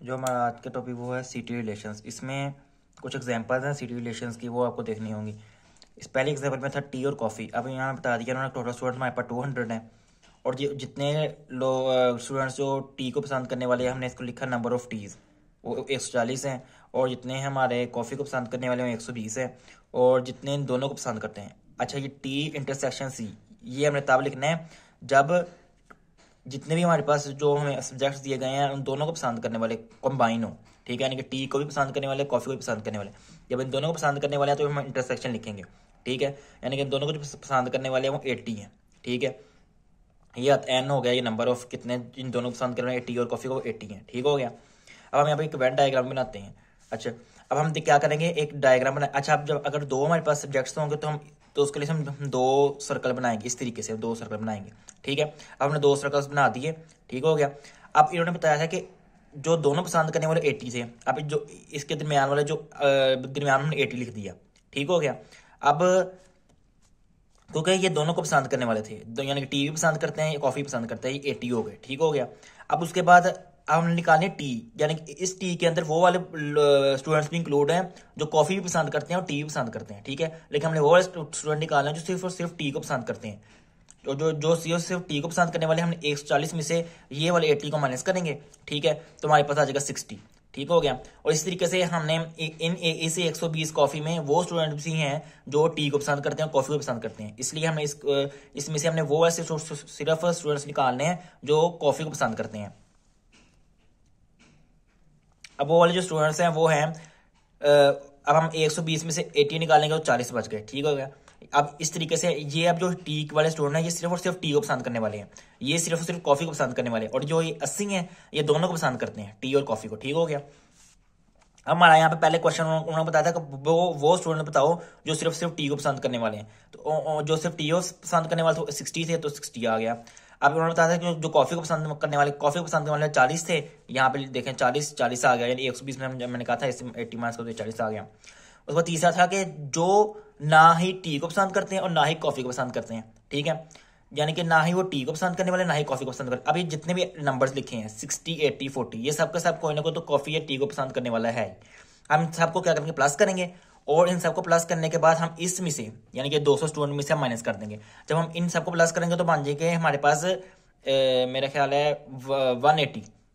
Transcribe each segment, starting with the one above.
जो हमारा आज का टॉपिक वो है सिटी रिलेशंस। इसमें कुछ एग्जांपल्स हैं सिटी रिलेशंस की, वो आपको देखनी होंगी। इस पहले एग्जांपल में था टी और कॉफ़ी। अब यहाँ बता दिया उन्होंने टोटल स्टूडेंट हमारे पास 200 हैं, और जितने लोग स्टूडेंट्स जो टी को पसंद करने वाले हैं, हमने इसको लिखा नंबर ऑफ़ टीज़, वो 140 हैं। और जितने हमारे कॉफ़ी को पसंद करने वाले हैं 120 हैं, और जितने इन दोनों को पसंद करते हैं। अच्छा, ये टी इंटरसेक्शन सी, ये हमने तब लिखना है जब जितने भी हमारे पास जो हमें सब्जेक्ट्स दिए गए हैं उन दोनों को पसंद करने वाले कंबाइन हो। ठीक है, यानी कि टी को भी पसंद करने वाले, कॉफ़ी को भी पसंद करने वाले। जब इन दोनों को पसंद करने वाले हैं तो हम इंटरसेक्शन लिखेंगे। ठीक है, यानी कि इन दोनों को जो पसंद करने वाले हैं वो 80 हैं। ठीक है, ये एन हो गया, ये नंबर ऑफ कितने इन दोनों को पसंद करने वाले टी और कॉफ़ी को 80 हैं। ठीक हो गया। अब हम यहाँ पे एक वेन डायग्राम बनाते हैं। अच्छा, अब हम क्या करेंगे, एक डायग्राम बना। अच्छा, अब जब अगर दो हमारे पास सब्जेक्ट्स होंगे तो उसके लिए हम दो सर्कल बनाएंगे। इस तरीके से 2 सर्कल बनाएंगे। ठीक है, अब हमने 2 सर्कल्स बना दिए। ठीक हो गया। अब इन्होंने बताया था कि जो दोनों पसंद करने वाले 80 थे। अब जो इसके दरमियान वाले जो दरमियान हमने 80 लिख दिया। ठीक हो गया। अब क्योंकि ये दोनों को पसंद करने वाले थे, यानी कि टी भी पसंद करते हैं, कॉफ़ी पसंद करते हैं, ये 80 हो गए। ठीक हो गया। अब उसके बाद हमने निकाले टी, यानी कि इस टी के अंदर वो वाले स्टूडेंट्स भी इंक्लूड हैं जो कॉफ़ी भी पसंद करते हैं और टी भी पसंद करते हैं। ठीक है, लेकिन हमने वो वाले स्टूडेंट निकाले हैं जो सिर्फ और सिर्फ टी को पसंद करते हैं। तो जो सिर्फ टी को पसंद करने वाले, हमने 140 में से ये वाले 80 को माइनस करेंगे। ठीक है, तो हमारे पास आ जाएगा 60। ठीक हो गया। और इस तरीके से हमने इस 120 कॉफ़ी में वो स्टूडेंट भी हैं जो टी को पसंद करते हैं, कॉफ़ी को पसंद करते हैं। इसलिए हमने इसमें से हमने वो ऐसे सिर्फ स्टूडेंट्स निकालने हैं जो कॉफ़ी को पसंद करते हैं। अब वो वाले जो स्टूडेंट्स हैं वो हैं, अब हम 120 में से 80 निकालेंगे तो 40 बच गए। ठीक हो गया। अब इस तरीके से ये अब जो टी वाले स्टूडेंट हैं ये सिर्फ और सिर्फ टी को पसंद करने वाले हैं, ये सिर्फ और सिर्फ कॉफ़ी को पसंद करने वाले हैं, और जो ये 80 हैं ये दोनों को पसंद करते हैं, टी और कॉफ़ी को। ठीक हो गया। अब हमारा यहाँ पे पहले क्वेश्चन उन्होंने बताया था कि वो स्टूडेंट बताओ जो सिर्फ सिर्फ टी को पसंद करने वाले हैं। तो जो सिर्फ टी को पसंद करने वाले तो 60 थे, तो 60 आ गया। अब उन्होंने बताया था कि जो कॉफ़ी को पसंद करने वाले, कॉफ़ी को पसंद करने वाले 40 थे, यहाँ पे देखें 40 आ गया, यानी 120 में मैंने कहा था 80 मार्क्स को, तो 40 आ गया। उसके बाद तीसरा था कि जो ना ही टी को पसंद करते हैं और ना ही कॉफ़ी को पसंद करते हैं। ठीक है, यानी कि ना ही वो टी को पसंद करने वाले, ना ही कॉफ़ी को पसंद करते। अभी जितने भी नंबर्स लिखे हैं 60, 80, 40, ये सबका सब कोई ना कोई तो कॉफ़ी या टी को पसंद करने वाला है। हम सबको क्या करेंगे, प्लस करेंगे, और इन सबको प्लस करने के बाद हम इसमें से यानी कि 200 स्टूडेंट में से हम माइनस कर देंगे। जब हम इन सबको प्लस करेंगे तो बन जाएंगे हमारे पास मेरा ख्याल है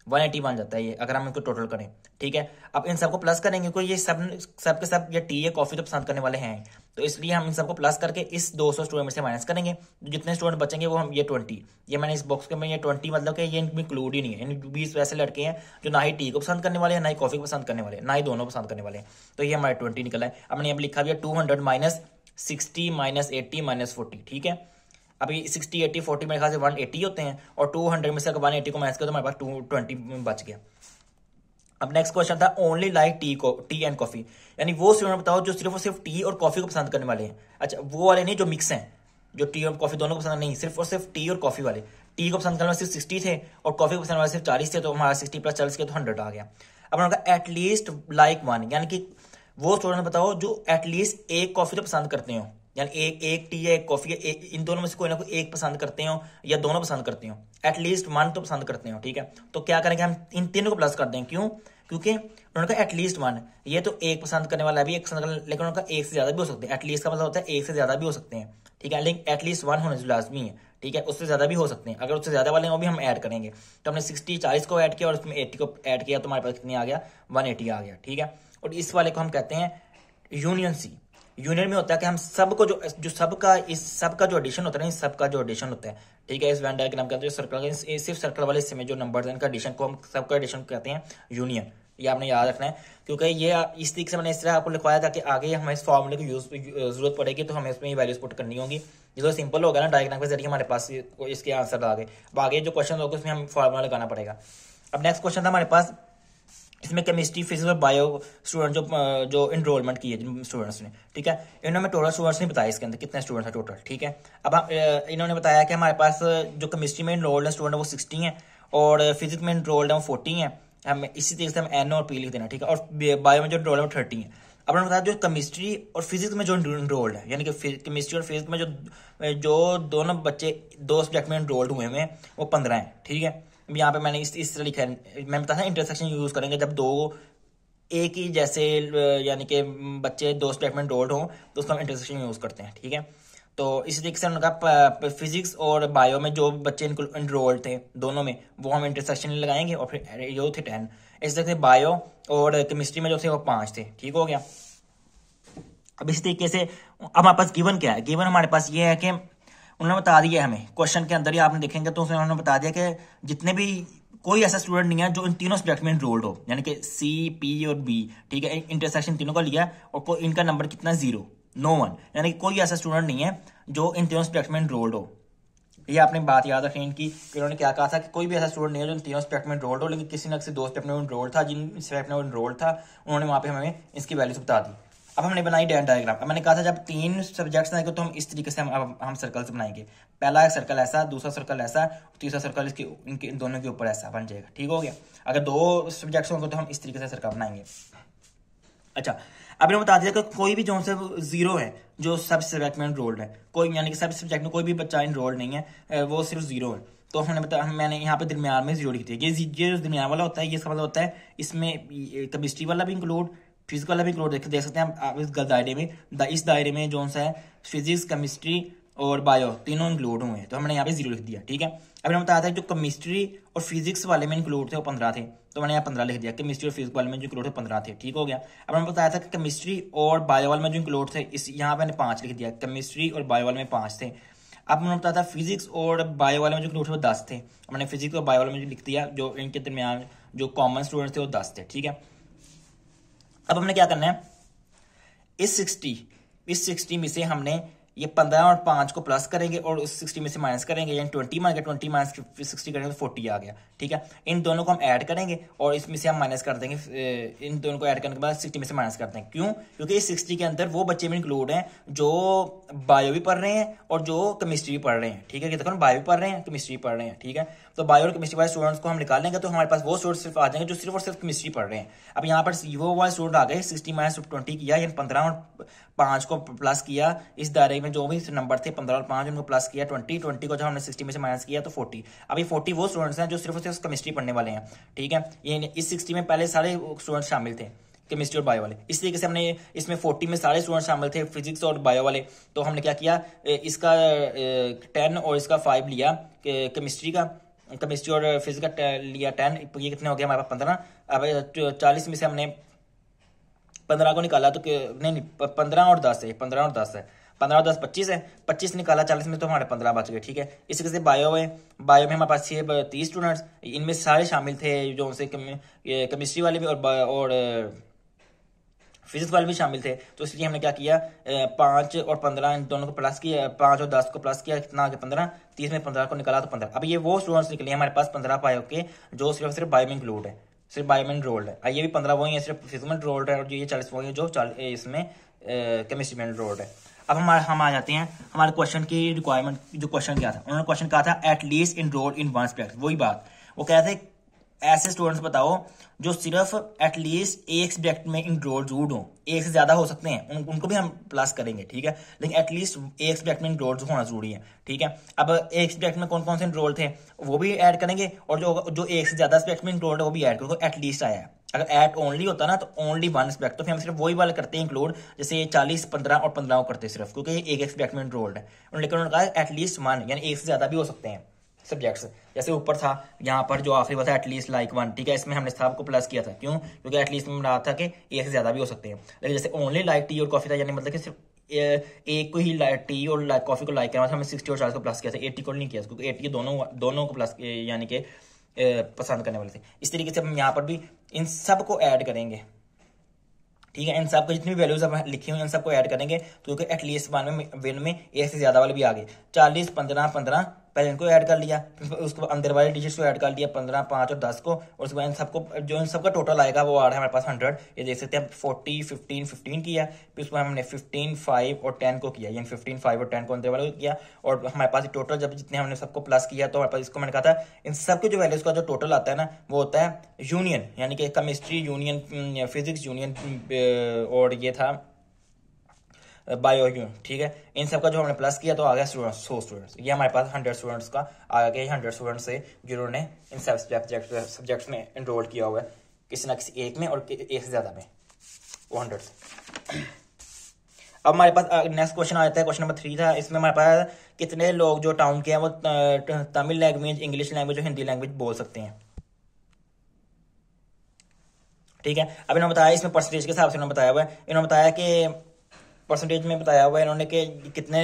180 बन जाता है ये, अगर हम इनको टोटल करें। ठीक है, अब इन सबको प्लस करेंगे क्योंकि ये सब के सब ये टी या कॉफ़ी तो पसंद करने वाले हैं, तो इसलिए हम इन सबको प्लस करके इस 200 स्टूडेंट में से माइनस करेंगे। तो जितने स्टूडेंट बचेंगे वो हम ये 20, ये मैंने इस बॉक्स में ये 20 मतलब कि ये इनमें इंक्लूड ही नहीं है। यानी 20 वैसे लड़के हैं जो ना ही टी को पसंद करने वाले हैं, ना ही कॉफ़ी को पसंद करने वाले हैं, ना ही दोनों पसंद करने वाले हैं। तो ये हमारे 20 निकला है। अब मैंने यहाँ लिखा भी है 200 माइनस 60 माइनस 80 माइनस 40। ठीक है, अभी 60, 80, 40 मेरे ख्याल से 180 होते हैं, और 200 में से अगर 180 को माइनस किया तो हमारे पास 220 बच गया। अब नेक्स्ट क्वेश्चन था only like T and coffee, यानी वो स्टूडेंट बताओ जो सिर्फ और सिर्फ टी और कॉफी को पसंद करने वाले हैं। अच्छा, वो वाले नहीं जो मिक्स हैं, जो टी और कॉफी दोनों को पसंद नहीं, सिर्फ और सिर्फ टी और कॉफी वाले। टी को पसंद करने वाले सिर्फ 60 थे और कॉफी को पसंद वाले सिर्फ 40 थे, तो हमारा 60 प्लस 40 के तो 100 आ गया। अब उनका एटलीस्ट लाइक वन, यानी कि वो स्टूडेंट बताओ जो एटलीस्ट एक कॉफी तो पसंद करते हो, यानी एक टी या एक कॉफी, इन दोनों में से कोई ना कोई एक पसंद करते हो या दोनों पसंद करते हो, एटलीस्ट वन तो पसंद करते हो। ठीक है, तो क्या करेंगे, हम इन तीनों को प्लस कर दें। क्यों? क्योंकि उन्होंने कहा एटलीस्ट वन, ये तो एक पसंद करने वाला भी एक पसंद करने, लेकिन उनका एक से ज्यादा भी हो सकते हैं। एटलीस्ट का मतलब होता है एक से ज्यादा भी हो सकते हैं। ठीक है, लेकिन एटलीस्ट वन होने लाजमी है। ठीक है, उससे ज्यादा भी हो सकते हैं, अगर उससे ज्यादा वाले वो भी हम ऐड करेंगे। तो हमने 60, 40 को ऐड किया और उसमें 80 को ऐड किया, तो हमारे पास कितनी आ गया, 180 आ गया। ठीक है, और इस वाले को हम कहते हैं यूनियन सी। यूनियन में होता है कि हम सबको जो सबका जो एडिशन होता है ना, सबका जो एडिशन होता है। ठीक है, इस वेन डायग्राम के अंदर जो सर्कल, सिर्फ सर्कल वाले हिस्से में जो नंबर्स हैं इनका एडिशन को हम सबका एडिशन कहते हैं यूनियन। ये आपने याद रखना है, क्योंकि ये इस तरीके से मैंने इस तरह आपको लिखवाया था कि आगे हमें इस फॉर्मूले की जरूरत पड़ेगी, तो हमें इसमें वैल्यूज पुट करनी होगी। ये तो सिंपल होगा ना, डायग्राम के जरिए हमारे पास इसके आंसर आ गए। अब आगे जो क्वेश्चन होगा उसमें हमें फॉर्मूला लगाना पड़ेगा। अब नेक्स्ट क्वेश्चन था हमारे पास, इसमें केमिस्ट्री, फिजिक्स और बायो स्टूडेंट जो इनरोलमेंट किए जिन स्टूडेंट्स ने। ठीक है, इन्होंने टोटल स्टूडेंट्स नहीं बताया इसके अंदर कितने स्टूडेंट्स हैं टोटल। ठीक है, अब इन्होंने बताया कि हमारे पास जो केमिस्ट्री में इनरोल्ड है स्टूडेंट वो 60 हैं, और फिजिक्स में इनरोल्ड है वो 40 हैं। हम इसी तरीके से हम एन और पी लिख देना। ठीक है, और बायो में जो इनरोल्ड है वो 30 है। अब उन्होंने बताया जो केमिस्ट्री और फिजिक्स में जो इनरोल्ड है, यानी कि केमिस्ट्री और फिजिक्स में जो दोनों बच्चे 2 सब्जेक्ट में इनरोल्ड हुए हैं वो 15 हैं। ठीक है, यहाँ पे मैंने इस तरह लिखा है, मैं बताया इंटरसेक्शन यूज करेंगे जब दो एक ही जैसे यानी कि बच्चे दो सब्जेक्ट में एनरोल्ड हों तो उसको हम इंटरसेक्शन यूज करते हैं, ठीक है। तो इसी तरीके से उनका फिजिक्स और बायो में जो बच्चे एनरोल्ड थे दोनों में, वो हम इंटरसेक्शन लगाएंगे और फिर ये थे 10। इसी तरह से बायो और केमिस्ट्री में जो थे वो 5 थे, ठीक हो गया। अब इसी तरीके से अब हमारे पास गिवन क्या है, गिवन हमारे पास ये है कि उन्होंने बता दिया हमें क्वेश्चन के अंदर ही आपने देखेंगे तो उन्होंने बता दिया कि जितने भी कोई ऐसा स्टूडेंट नहीं है जो इन तीनों सब्जेक्ट में एनरोल्ड हो, यानी कि सी, पी और बी, ठीक है, इंटरसेक्शन तीनों का लिया और इनका नंबर कितना 0, नो वन, यानी कि कोई ऐसा स्टूडेंट नहीं है जो इन तीनों सब्जेक्ट में एनरोल्ड हो। ये आपने बात याद रखें इनकी, उन्होंने क्या कहा था कि कोई भी ऐसा स्टूडेंट नहीं है जो इन तीनों सब्जेक्ट में एनरोल्ड हो, लेकिन किसी न किसी दो सब्जेक्ट में एनरोल्ड था, जिन सब्जेक्ट में एनरोल्ड था उन्होंने वहां पे हमें इसकी वैल्यूज बता दी। अब हमने बनाई डायग्राम। अब मैंने कहा था जब 3 सब्जेक्ट्स आएंगे तो हम इस तरीके से हम सर्कल्स बनाएंगे, पहला एक सर्कल ऐसा, दूसरा सर्कल ऐसा, तीसरा सर्कल इसके इनके दोनों के ऊपर ऐसा बन जाएगा, ठीक हो गया। अगर 2 सब्जेक्ट्स होंगे तो हम इस तरीके से सर्कल बनाएंगे। अच्छा, अब इन्होंने बता दिया कि कोई भी जो से 0 है जो सब सब्जेक्ट में एनरोल्ड है, कोई यानी कि सब सब्जेक्ट में कोई भी बच्चा एनरोल्ड नहीं है, वो सिर्फ 0 है, तो मैंने यहाँ पे दरमियान में 0 लिख दिया। ये जो दरमियान वाला होता है ये इसका मतलब होता है इसमें केमिस्ट्री वाला भी इंक्लूड, फिजिक्स वाला भी इंक्लूड देख सकते हैं आप इस दायरे में। इस दायरे में जो सा है फिजिक्स, केमिस्ट्री और बायो तीनों इंक्लूड हुए हैं, तो हमने यहाँ पे 0 लिख दिया, ठीक है। अब मैंने बताया था जो केमिस्ट्री और फिजिक्स वाले में इंक्लूड थे वो 15 थे, तो मैंने यहाँ 15 लिख दिया। केमिस्ट्री और फिजिक्स वाले में जो इंक्लूड थे 15 थे, ठीक हो गया। अब मैंने बताया था कि केमिस्ट्री और बायो वाले में जो इंक्लूड थे इस यहाँ पे मैंने 5 लिख दिया, केमिस्ट्री और बायो वाले में 5 थे। अब मैंने बताया था फिजिक्स और बायो वाले में जो इंक्लूड थे वो 10 थे, मैंने फिजिक्स और बायो वाले में जो लिख दिया, जो इनके दरमियान जो कॉमन स्टूडेंट थे वो 10 थे, ठीक है। अब हमने क्या करना है, इस 60 में से हमने ये 15 और 5 को प्लस करेंगे और उस 60 में से माइनस करेंगे, यानी 20 मान गया, 20 माइनस 60 करेंगे तो 40 आ गया, ठीक है। इन दोनों को हम ऐड करेंगे और इसमें से हम माइनस कर देंगे, इन दोनों को ऐड करने के बाद 60 में से माइनस करते हैं। क्यों? क्योंकि इस 60 के अंदर वो बच्चे भी इंक्लूड हैं जो बायो भी पढ़ रहे हैं और जो केमिस्ट्री भी पढ़ रहे हैं, ठीक है। देखो बायो भी पढ़ रहे हैं, केमिस्ट्री भी पढ़ रहे हैं, ठीक है। तो बायो और केमिस्ट्री वाले स्टूडेंट्स को हम निकालेंगे तो हमारे पास वो स्टूडेंट सिर्फ आ जाएंगे जो सिर्फ और सिर्फ केमिस्ट्री पढ़ रहे हैं। अब यहाँ पर वो वाले स्टूडेंट आ गए, 60 माइनस 20 किया, यानी 15 और 5 को प्लस किया, इस दायरे में जो भी नंबर थे 15 और 5 उनको प्लस किया, 20 को जब हमने 60 में से माइनस किया तो 40। अब ये 40 वो स्टूडेंट्स हैं जो सिर्फ और सिर्फ केमिस्ट्री पढ़ने वाले हैं, ठीक है। ये इस 60 में पहले सारे स्टूडेंट्स शामिल थे केमिस्ट्री और बायो वाले, इस तरीके से हमने इसमें 40 में सारे स्टूडेंट शामिल थे फिजिक्स और बायो वाले, तो हमने क्या किया, इसका 10 और इसका 5 लिया केमिस्ट्री का, केमिस्ट्री और फिजिक्स का लिया 10, ये कितने हो गया हमारे पास 15। अब 40 में से हमने 15 को निकाला तो नहीं 15 और 10 है, 15 और 10 है, 15 और 10 25 है, 25 निकाला 40 में तो हमारे 15 बच गए, ठीक है। इसी तरह से बायो है, बायो में हमारे पास 30 स्टूडेंट्स, इनमें सारे शामिल थे जो उनसे केमिस्ट्री वाले भी और फिजिक्स वाले भी शामिल थे, तो इसलिए हमने क्या किया, 5 और 15 इन दोनों को प्लस किया, 5 और 10 को प्लस किया, कितना आ गया 15, 30 में 15 को निकाला तो 15। अब ये वो स्टूडेंट्स निकले हमारे पास 15 बायो के जो सिर्फ बायो में इंक्लूड है, सिर्फ बायो में एनरोल्ड है। ये भी 15 वही है सिर्फ फिजिक्स में एनरोल्ड है, और ये 40 वही है जो इसमें केमिस्ट्री में एनरोल्ड है। अब हम आ जाते हैं हमारे क्वेश्चन की रिक्वायरमेंट, जो क्वेश्चन क्या था, उन्होंने क्वेश्चन कहा था at least enrolled in one subject, वही बात वो कहते हैं ऐसे स्टूडेंट्स बताओ जो सिर्फ एटलीस्ट एक सब्जेक्ट में एनरोल्ड हो, एक से ज्यादा हो सकते हैं उनको भी हम प्लस करेंगे, ठीक है, लेकिन एटलीस्ट एक सब्जेक्ट में एनरोल्ड होना जरूरी है, ठीक है। अब एक सब्जेक्ट में कौन कौन से एनरोल्ड थे वो भी ऐड करेंगे, और जो एक से ज्यादा सब्जेक्ट में एनरोल्ड है वो भी ऐड करेंगे, एटलीस्ट आया है। अगर एट ओनली होता ना तो ओनली वन सब्जेक्ट, तो फिर हम सिर्फ वही वाले करते हैं इंक्लूड, जैसे 40, 15 और 15 को करते सिर्फ, क्योंकि एक सब्जेक्ट में एनरोल्ड है। लेकिन उन्होंने कहा एटलीस्ट वन, यानी एक से ज्यादा भी हो सकते हैं सब्जेक्ट्स, जैसे ऊपर था यहाँ पर जो आखिरी बात है एटलीस्ट लाइक वन, ठीक है, इसमें हमने सब को प्लस किया था, क्यों? क्योंकि एटलीस्ट में रहा था कि एक से ज्यादा भी हो सकते हैं। लेकिन जैसे ओनली लाइक टी और कॉफी था, यानी मतलब कि सिर्फ एक को ही टी और कॉफी को लाइक करना था, हमने 60 और 40 को प्लस किया था, 80 को नहीं किया, क्योंकि 80 दोनों को प्लस यानी कि पसंद करने वाले थे। इस तरीके से हम यहाँ पर भी इन सब को ऐड करेंगे, ठीक है, इन सब को जितनी भी वैल्यूज हम लिखी हुई इन सबको ऐड करेंगे, क्योंकि एटलीस्ट वन में एक से ज्यादा वाले भी आ गए, 40, 15, 15 पहले इनको ऐड कर लिया, फिर उसको अंदर वाले डिजिट्स को ऐड कर लिया 15, 5 और 10 को, और उसके बाद इन सबको जो इन सबका टोटल आएगा वो आ रहा है हमारे पास 100। ये देख सकते हैं 40, 15, 15 किया, फिर उसको हमने 15, 5 और 10 को किया, यानी 15, 5 और 10 को अंदर वाले को किया, और हमारे पास टोटल जब जितने हमने सबको प्लस किया तो हमारे पास इसको मैंने कहा था इन सबके जो वैल्यूज का जो टोटल आता है ना वो होता है यूनियन, यानी कि केमिस्ट्री यूनियन फिजिक्स यूनियन, और ये था बायो यूनिट, ठीक है। इन सब का जो हमने प्लस किया तो आ गया स्टूडेंट्स, 100 स्टूडेंट्स। ये हमारे पास 100 स्टूडेंट्स का आ गया, 100 स्टूडेंट्स से जिन्होंने इन सब सब्जेक्ट्स में एनरोल किया हुआ है, किसी ना किसी एक में और एक से ज्यादा में, 100 से। अब हमारे पास नेक्स्ट क्वेश्चन आ जाता है, क्वेश्चन नंबर 3 था। इसमें हमारे पास कितने लोग जो टाउन के हैं वो तमिल लैंग्वेज, इंग्लिश लैंग्वेज और हिंदी लैंग्वेज बोल सकते हैं, ठीक है। अब इन्होंने बताया, इसमें परसेंटेज के हिसाब से इन्होंने बताया हुआ है। इन्होंने बताया कि परसेंटेज में बताया हुआ है इन्होंने कि कितने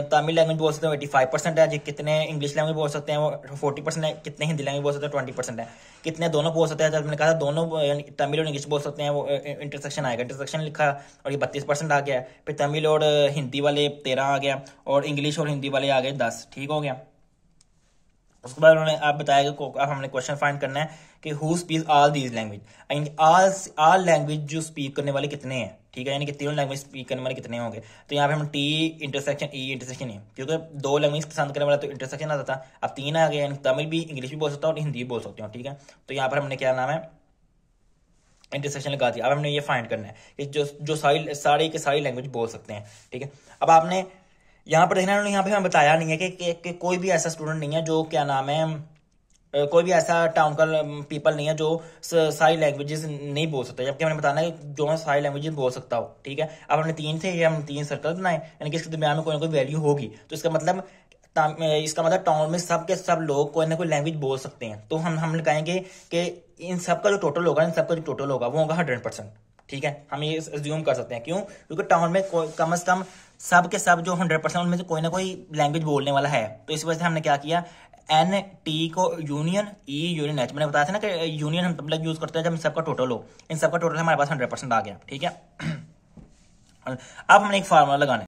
तमिल लैंग्वेज बोल सकते हैं 85% है जी, कितने इंग्लिश लैंग्वेज बोल सकते हैं वो 40% है, कितने हिंदी लैंग्वेज बोल सकते हैं 20% है, कितने दोनों बोल सकते हैं। जब मैंने कहा दोनों तमिल और इंग्लिश बोल सकते हैं वो इंटरसेक्शन आएगा, इंटरसेक्शन लिखा और ये 32% आ गया। फिर तमिल और हिंदी वाले 13 आ गया और इंग्लिश और हिंदी वाले आ गए 10, ठीक हो गया। उसके बाद उन्होंने आप बताया कि अब हमने क्वेश्चन फाइंड करना है कि who speak all these language, all language जो स्पीक करने वाले कितने हैं, ठीक है, यानी कि तीनों लैंग्वेज स्पीक करने वाले कितने होंगे। तो यहाँ पे हम टी इंटरसेक्शन ई इंटरसेक्शन है, क्योंकि 2 लैंग्वेज पसंद करने वाला तो इंटरसेक्शन आता था, अब 3 आ गए, यानी तमिल भी इंग्लिश भी बोल सकता हूँ और हिंदी भी बोल सकते हो, ठीक है। तो यहाँ पर हमने क्या नाम है इंटरसेक्शन लगा दिया। अब हमने ये फाइंड करना है कि जो सारी के सारी लैंग्वेज बोल सकते हैं, ठीक है। अब आपने यहाँ पर देखना, यहाँ पे हमें बताया नहीं है कि कोई भी ऐसा स्टूडेंट नहीं है जो क्या नाम है कोई भी ऐसा टाउन का पीपल नहीं है जो सारी लैंग्वेजेस नहीं बोल सकता, जबकि हमने बताना है जो मैं सारी लैंग्वेजेस बोल सकता हूँ, ठीक है। अब हमने 3 थे, ये हम 3 सर्कल बनाए, यानी कि इसके दरमियान में कोई ना कोई वैल्यू होगी, तो इसका मतलब टाउन में सब के सब लोग कोई ना कोई लैंग्वेज बोल सकते हैं। तो हम लगाएंगे कि इन सब का जो टोटल होगा, इन सब का जो टोटल होगा वो होगा 100%, ठीक है। हम ये अज्यूम कर सकते हैं, क्यों, क्योंकि टाउन में कम से कम सब के सब जो 100% उनमें से कोई ना कोई लैंग्वेज बोलने वाला है। तो इस वजह से हमने क्या किया, एन टी को यूनियन ई यूनियन एच, मैंने बताया था ना कि यूनियन हम तब तक यूज करते हैं जब सबका टोटल हो, इन सबका टोटल हमारे पास 100% आ गया, ठीक है। अब हमने एक फार्मूला लगाना है।